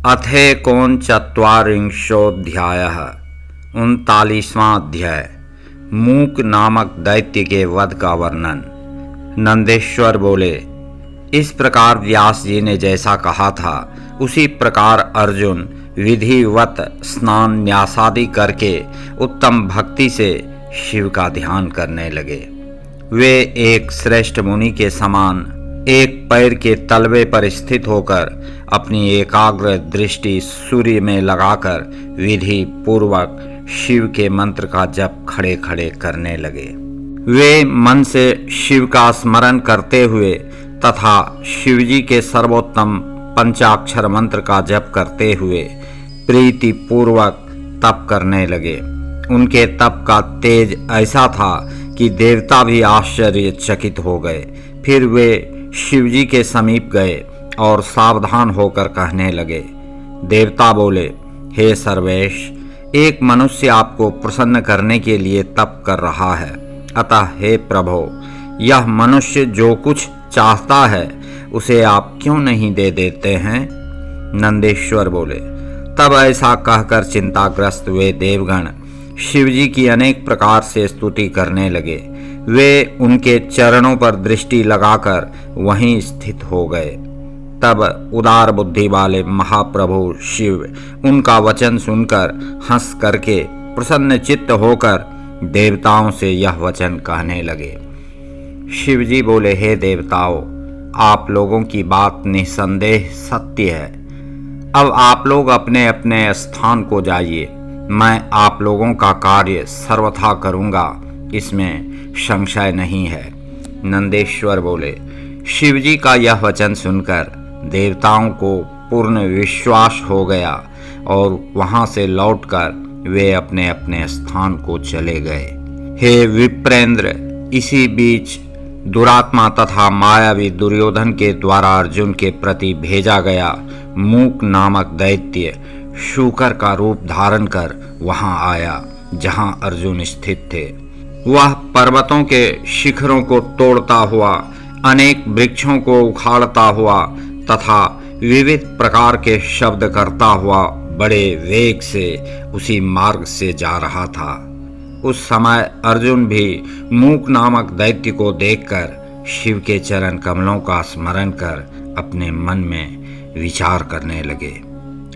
अथेकोनचत्वारिंशोऽध्यायः 39वां अध्याय। मूक नामक दैत्य के वध का वर्णन। नंदेश्वर बोले, इस प्रकार व्यास जी ने जैसा कहा था उसी प्रकार अर्जुन विधिवत स्नान न्यासादि करके उत्तम भक्ति से शिव का ध्यान करने लगे। वे एक श्रेष्ठ मुनि के समान एक पैर के तलवे पर स्थित होकर अपनी एकाग्र दृष्टि सूर्य में लगाकर विधि पूर्वक शिव के मंत्र का जप खड़े खड़े करने लगे। वे मन से शिव का स्मरण करते हुए तथा शिवजी के सर्वोत्तम पंचाक्षर मंत्र का जप करते हुए प्रीति पूर्वक तप करने लगे। उनके तप का तेज ऐसा था कि देवता भी आश्चर्यचकित हो गए। फिर वे शिवजी के समीप गए और सावधान होकर कहने लगे। देवता बोले, हे सर्वेश, एक मनुष्य आपको प्रसन्न करने के लिए तप कर रहा है, अतः हे प्रभो, यह मनुष्य जो कुछ चाहता है उसे आप क्यों नहीं दे देते हैं? नंदेश्वर बोले, तब ऐसा कहकर चिंताग्रस्त वे देवगण शिवजी की अनेक प्रकार से स्तुति करने लगे। वे उनके चरणों पर दृष्टि लगाकर वहीं स्थित हो गए। तब उदार बुद्धि वाले महाप्रभु शिव उनका वचन सुनकर हंस करके प्रसन्न चित्त होकर देवताओं से यह वचन कहने लगे। शिवजी बोले, हे देवताओं, आप लोगों की बात निसंदेह सत्य है। अब आप लोग अपने अपने स्थान को जाइए। मैं आप लोगों का कार्य सर्वथा करूँगा, इसमें संशय नहीं है। नंदेश्वर बोले, शिवजी का यह वचन सुनकर देवताओं को पूर्ण विश्वास हो गया और वहां से लौटकर वे अपने अपने स्थान को चले गए। हे विप्रेंद्र, इसी बीच दुरात्मा तथा मायावी दुर्योधन के द्वारा अर्जुन के प्रति भेजा गया मूक नामक दैत्य शूकर का रूप धारण कर वहां आया जहां अर्जुन स्थित थे। वह पर्वतों के शिखरों को तोड़ता हुआ, अनेक वृक्षों को उखाड़ता हुआ तथा विविध प्रकार के शब्द करता हुआ बड़े वेग से उसी मार्ग से जा रहा था। उस समय अर्जुन भी मूक नामक दैत्य को देखकर शिव के चरण कमलों का स्मरण कर अपने मन में विचार करने लगे।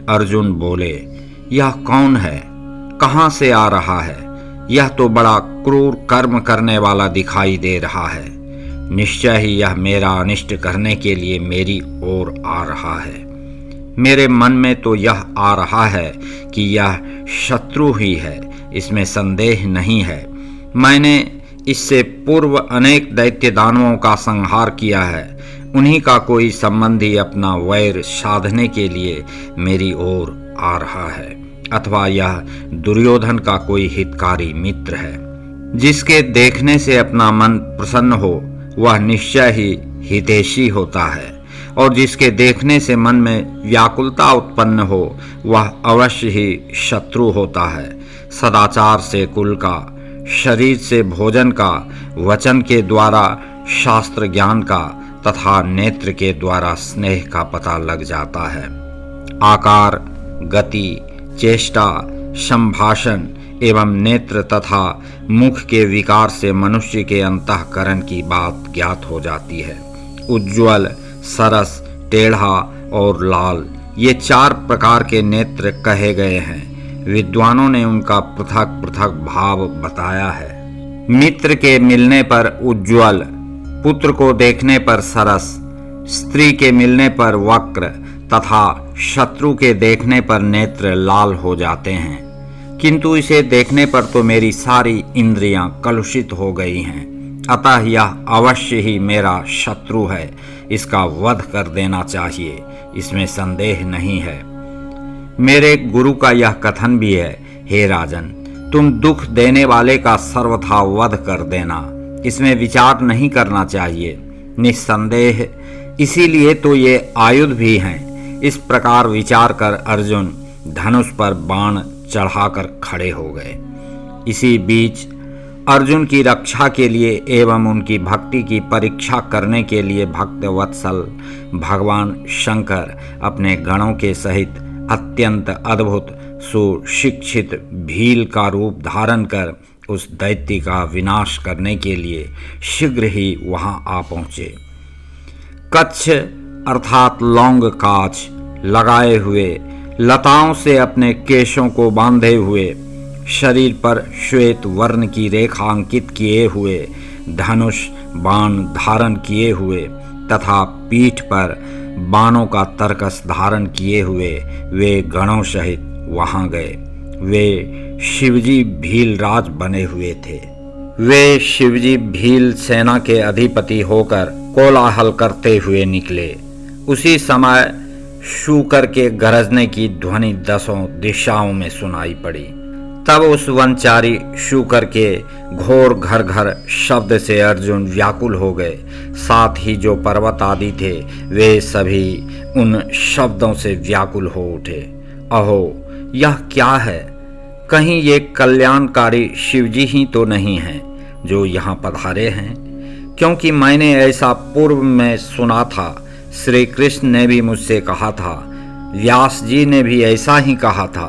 अर्जुन बोले, यह कौन है? कहाँ से आ रहा है? यह तो बड़ा क्रूर कर्म करने वाला दिखाई दे रहा है। निश्चय ही यह मेरा अनिष्ट करने के लिए मेरी ओर आ रहा है। मेरे मन में तो यह आ रहा है कि यह शत्रु ही है, इसमें संदेह नहीं है। मैंने इससे पूर्व अनेक दैत्य दानवों का संहार किया है। उन्हीं का कोई संबंधी अपना वैर साधने के लिए मेरी ओर आ रहा है, अथवा यह दुर्योधन का कोई हितकारी मित्र है। जिसके देखने से अपना मन प्रसन्न हो वह निश्चय ही हितैषी होता है, और जिसके देखने से मन में व्याकुलता उत्पन्न हो वह अवश्य ही शत्रु होता है। सदाचार से कुल का, शरीर से भोजन का, वचन के द्वारा शास्त्र ज्ञान का तथा नेत्र के द्वारा स्नेह का पता लग जाता है। आकार, गति, चेष्टा, संभाषण एवं नेत्र तथा मुख के विकार से मनुष्य के अंतःकरण की बात ज्ञात हो जाती है। उज्ज्वल, सरस, टेढ़ा और लाल, ये चार प्रकार के नेत्र कहे गए हैं। विद्वानों ने उनका पृथक पृथक भाव बताया है। मित्र के मिलने पर उज्ज्वल, पुत्र को देखने पर सरस, स्त्री के मिलने पर वक्र तथा शत्रु के देखने पर नेत्र लाल हो जाते हैं। किंतु इसे देखने पर तो मेरी सारी इंद्रियां कलुषित हो गई हैं, अतः यह अवश्य ही मेरा शत्रु है। इसका वध कर देना चाहिए, इसमें संदेह नहीं है। मेरे गुरु का यह कथन भी है, हे राजन, तुम दुख देने वाले का सर्वथा वध कर देना, इसमें विचार नहीं करना चाहिए। निस्संदेह इसीलिए तो ये आयुध भी हैं। इस प्रकार विचार कर अर्जुन धनुष पर बाण चढ़ाकर खड़े हो गए। इसी बीच अर्जुन की रक्षा के लिए एवं उनकी भक्ति की परीक्षा करने के लिए भक्त वत्सल भगवान शंकर अपने गणों के सहित अत्यंत अद्भुत सुशिक्षित भील का रूप धारण कर उस दैत्य का विनाश करने के लिए शीघ्र ही वहां आ पहुंचे। कच्छ अर्थात लौंग कांच लगाए हुए, लताओं से अपने केशों को बांधे हुए, शरीर पर श्वेत वर्ण की रेखा अंकित किए हुए, धनुष बाण धारण किए हुए तथा पीठ पर बाणों का तरकस धारण किए हुए वे गणों सहित वहां गए। वे शिवजी भीलराज बने हुए थे। वे शिवजी भील सेना के अधिपति होकर कोलाहल करते हुए निकले। उसी समय शूकर के गरजने की ध्वनि 10 दिशाओं में सुनाई पड़ी। तब उस वनचारी शूकर के घोर घर घर शब्द से अर्जुन व्याकुल हो गए। साथ ही जो पर्वत आदि थे वे सभी उन शब्दों से व्याकुल हो उठे। अहो, यह क्या है? कहीं ये कल्याणकारी शिवजी ही तो नहीं हैं जो यहाँ पधारे हैं? क्योंकि मैंने ऐसा पूर्व में सुना था। श्री कृष्ण ने भी मुझसे कहा था, व्यास जी ने भी ऐसा ही कहा था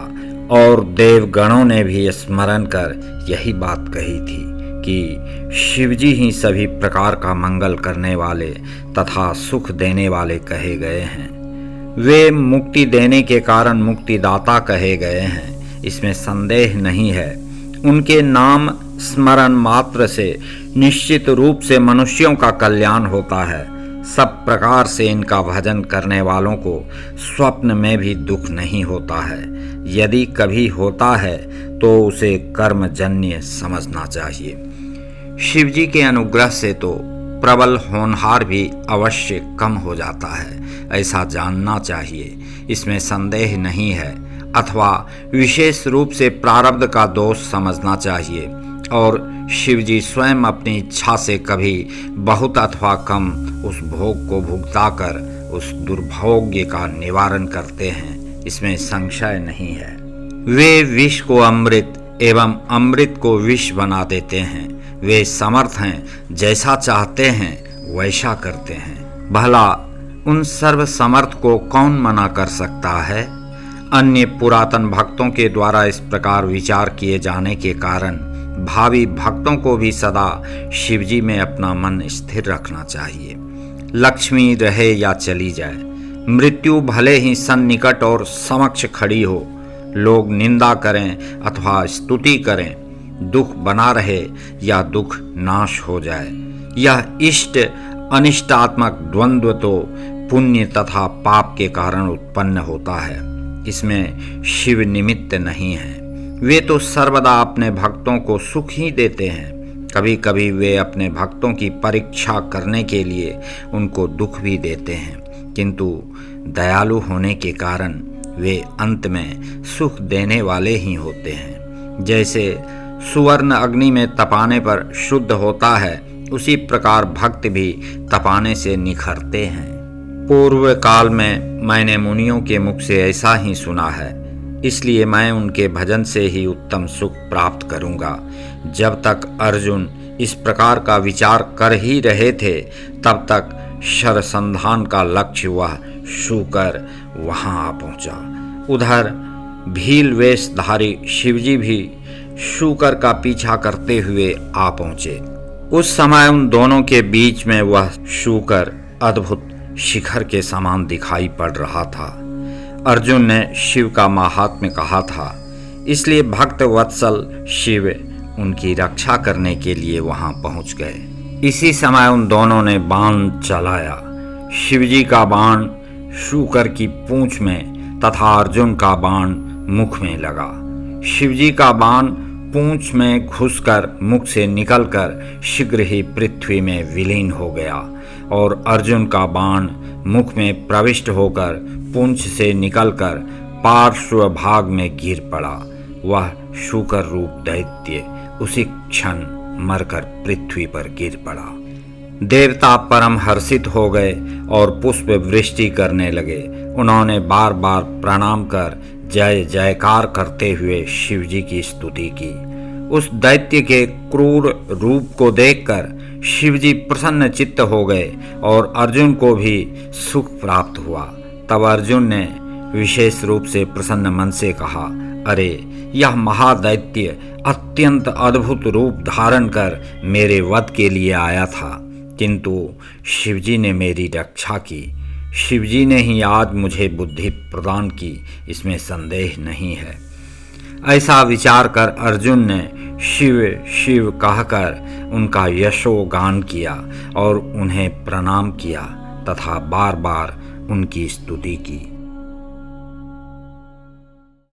और देवगणों ने भी स्मरण कर यही बात कही थी कि शिवजी ही सभी प्रकार का मंगल करने वाले तथा सुख देने वाले कहे गए हैं। वे मुक्ति देने के कारण मुक्तिदाता कहे गए हैं, इसमें संदेह नहीं है। उनके नाम स्मरण मात्र से निश्चित रूप से मनुष्यों का कल्याण होता है। सब प्रकार से इनका भजन करने वालों को स्वप्न में भी दुख नहीं होता है। यदि कभी होता है तो उसे कर्मजन्य समझना चाहिए। शिवजी के अनुग्रह से तो प्रबल होनहार भी अवश्य कम हो जाता है, ऐसा जानना चाहिए, इसमें संदेह नहीं है। अथवा विशेष रूप से प्रारब्ध का दोष समझना चाहिए और शिवजी स्वयं अपनी इच्छा से कभी बहुत अथवा कम उस भोग को भुगताकर उस दुर्भोग्य का निवारण करते हैं, इसमें संशय नहीं है। वे विष को अमृत एवं अमृत को विष बना देते हैं। वे समर्थ हैं, जैसा चाहते हैं वैसा करते हैं। भला उन सर्व समर्थ को कौन मना कर सकता है? अन्य पुरातन भक्तों के द्वारा इस प्रकार विचार किए जाने के कारण भावी भक्तों को भी सदा शिवजी में अपना मन स्थिर रखना चाहिए। लक्ष्मी रहे या चली जाए, मृत्यु भले ही सन्निकट और समक्ष खड़ी हो, लोग निंदा करें अथवा स्तुति करें, दुख बना रहे या दुख नाश हो जाए, यह इष्ट अनिष्टात्मक द्वंद्व तो पुण्य तथा पाप के कारण उत्पन्न होता है, इसमें शिव निमित्त नहीं है। वे तो सर्वदा अपने भक्तों को सुख ही देते हैं। कभी कभी वे अपने भक्तों की परीक्षा करने के लिए उनको दुख भी देते हैं, किंतु दयालु होने के कारण वे अंत में सुख देने वाले ही होते हैं। जैसे सुवर्ण अग्नि में तपाने पर शुद्ध होता है, उसी प्रकार भक्त भी तपाने से निखरते हैं। पूर्व काल में मैंने मुनियों के मुख से ऐसा ही सुना है, इसलिए मैं उनके भजन से ही उत्तम सुख प्राप्त करूंगा। जब तक अर्जुन इस प्रकार का विचार कर ही रहे थे, तब तक शरसंधान का लक्ष्य वह शूकर वहां आ पहुंचा। उधर भील वेशधारी शिवजी भी शूकर का पीछा करते हुए आ पहुंचे। उस समय उन दोनों के बीच में वह शूकर अद्भुत शिखर के समान दिखाई पड़ रहा था। अर्जुन ने शिव का महात्म्य कहा था, इसलिए भक्त वत्सल शिव उनकी रक्षा करने के लिए वहां पहुंच गए। इसी समय उन दोनों ने बाण चलाया। शिवजी का बाण शूकर की पूंछ में तथा अर्जुन का बाण मुख में लगा। शिवजी का बाण पूंछ में घुसकर मुख से निकलकर शीघ्र ही पृथ्वी में विलीन हो गया और अर्जुन का बाण मुख में प्रविष्ट होकर पूंछ से निकलकर पार्श्व भाग में गिर पड़ा। वह शूकर रूप दैत्य उसी क्षण मरकर पृथ्वी पर गिर पड़ा। देवता परम हर्षित हो गए और पुष्प वृष्टि करने लगे। उन्होंने बार बार प्रणाम कर जय जयकार करते हुए शिवजी की स्तुति की। उस दैत्य के क्रूर रूप को देखकर शिवजी प्रसन्न चित्त हो गए और अर्जुन को भी सुख प्राप्त हुआ। तब अर्जुन ने विशेष रूप से प्रसन्न मन से कहा, अरे यह महादैत्य अत्यंत अद्भुत रूप धारण कर मेरे वध के लिए आया था, किंतु शिवजी ने मेरी रक्षा की। शिवजी ने ही आज मुझे बुद्धि प्रदान की, इसमें संदेह नहीं है। ऐसा विचार कर अर्जुन ने शिव शिव कहकर उनका यशोगान किया और उन्हें प्रणाम किया तथा बार बार उनकी स्तुति की।